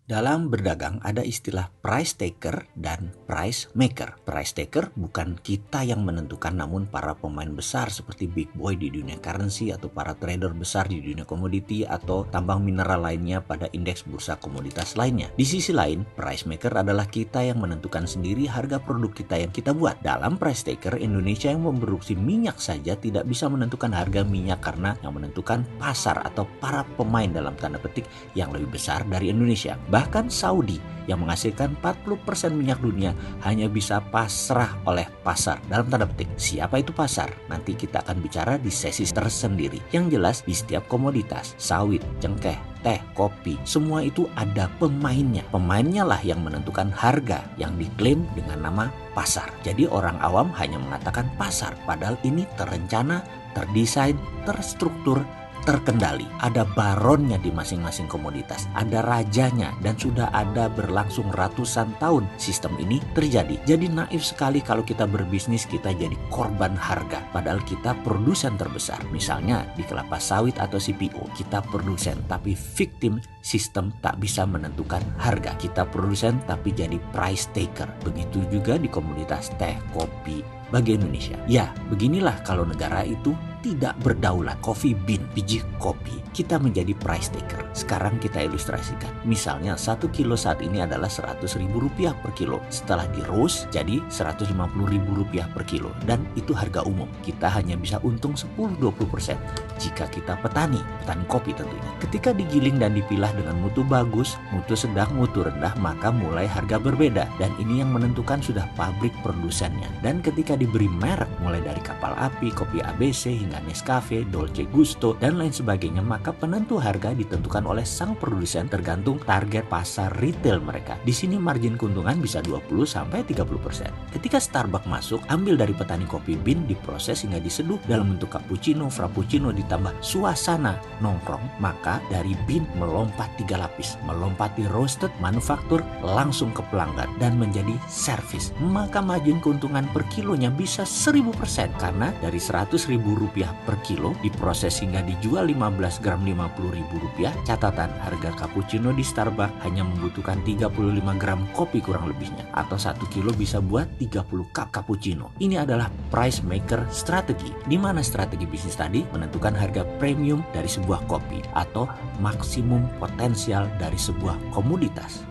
Dalam berdagang ada istilah price taker dan price maker. Price taker bukan kita yang menentukan, namun para pemain besar seperti big boy di dunia currency atau para trader besar di dunia komoditi atau tambang mineral lainnya pada indeks bursa komoditas lainnya. Di sisi lain, price maker adalah kita yang menentukan sendiri harga produk kita yang kita buat. Dalam price taker, Indonesia yang memproduksi minyak saja tidak bisa menentukan harga minyak karena yang menentukan pasar atau para pemain dalam tanda petik yang lebih besar dari Indonesia. Bahkan Saudi yang menghasilkan 40% minyak dunia hanya bisa pasrah oleh pasar. Dalam tanda petik, siapa itu pasar? Nanti kita akan bicara di sesi tersendiri. Yang jelas di setiap komoditas, sawit, cengkeh, teh, kopi, semua itu ada pemainnya. Pemainnya lah yang menentukan harga yang diklaim dengan nama pasar. Jadi orang awam hanya mengatakan pasar, padahal ini terencana, terdesain, terstruktur, terkendali. Ada baronnya di masing-masing komoditas, ada rajanya, dan sudah ada berlangsung ratusan tahun sistem ini terjadi. Jadi naif sekali kalau kita berbisnis kita jadi korban harga, padahal kita produsen terbesar. Misalnya di kelapa sawit atau CPO, kita produsen tapi victim sistem tak bisa menentukan harga. Kita produsen tapi jadi price taker. Begitu juga di komoditas teh, kopi, bagi Indonesia. Ya, beginilah kalau negara itu tidak berdaulat. Coffee bean, biji kopi, kita menjadi price taker. Sekarang kita ilustrasikan. Misalnya 1 kilo saat ini adalah Rp100.000 per kilo. Setelah di roast jadi Rp150.000 per kilo. Dan itu harga umum. Kita hanya bisa untung 10-20% jika kita petani kopi tentunya. Ketika digiling dan dipilah dengan mutu bagus, mutu sedang, mutu rendah, maka mulai harga berbeda. Dan ini yang menentukan sudah pabrik produsennya. Dan ketika diberi merek mulai dari kapal api, kopi ABC hingga Nescafe, Dolce Gusto, dan lain sebagainya, maka penentu harga ditentukan oleh sang produsen tergantung target pasar retail mereka. Di sini margin keuntungan bisa 20-30%. Ketika Starbucks masuk, ambil dari petani kopi bean, diproses hingga diseduh dalam bentuk cappuccino, frappuccino ditambah suasana nongkrong, maka dari bean melompat 3 lapis, melompati roasted, manufaktur, langsung ke pelanggan dan menjadi service. Maka margin keuntungan per kilonya bisa 1000% karena dari Rp100.000 per kilo diproses hingga dijual 15 gram Rp50.000. Catatan, harga cappuccino di Starbucks hanya membutuhkan 35 gram kopi kurang lebihnya, atau 1 kilo bisa buat 30 cup cappuccino. Ini adalah price maker strategi, di mana strategi bisnis tadi menentukan harga premium dari sebuah kopi atau maksimum potensial dari sebuah komoditas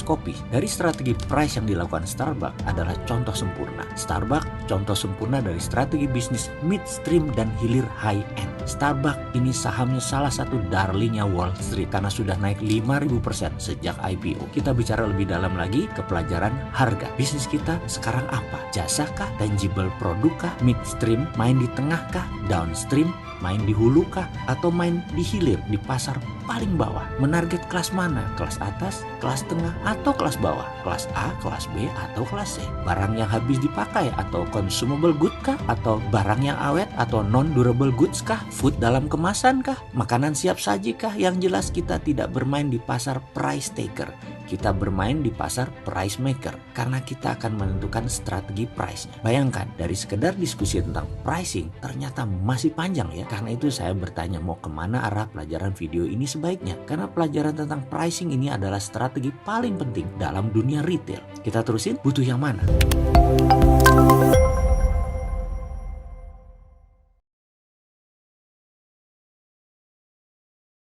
kopi. Dari strategi price yang dilakukan Starbucks adalah contoh sempurna. Starbucks contoh sempurna dari strategi bisnis midstream dan hilir high end. Starbucks ini sahamnya salah satu darlingnya Wall Street karena sudah naik 5.000% sejak IPO. Kita bicara lebih dalam lagi ke pelajaran harga. Bisnis kita sekarang apa? Jasa kah? Tangible produk kah? Midstream, main di tengah kah? Downstream, main di hulu kah? Atau main di hilir, di pasar paling bawah? Menarget kelas mana? Kelas atas, kelas tengah, atau kelas bawah? Kelas A, kelas B, atau kelas C? Barang yang habis dipakai atau consumable good kah? Atau barang yang awet atau non-durable goods kah? Food dalam kemasan kah? Makanan siap saji kah? Yang jelas kita tidak bermain di pasar price taker. Kita bermain di pasar price maker karena kita akan menentukan strategi price-nya. Bayangkan, dari sekedar diskusi tentang pricing ternyata masih panjang ya. Karena itu saya bertanya mau kemana arah pelajaran video ini sebaiknya. Karena pelajaran tentang pricing ini adalah strategi paling penting dalam dunia retail. Kita terusin, butuh yang mana?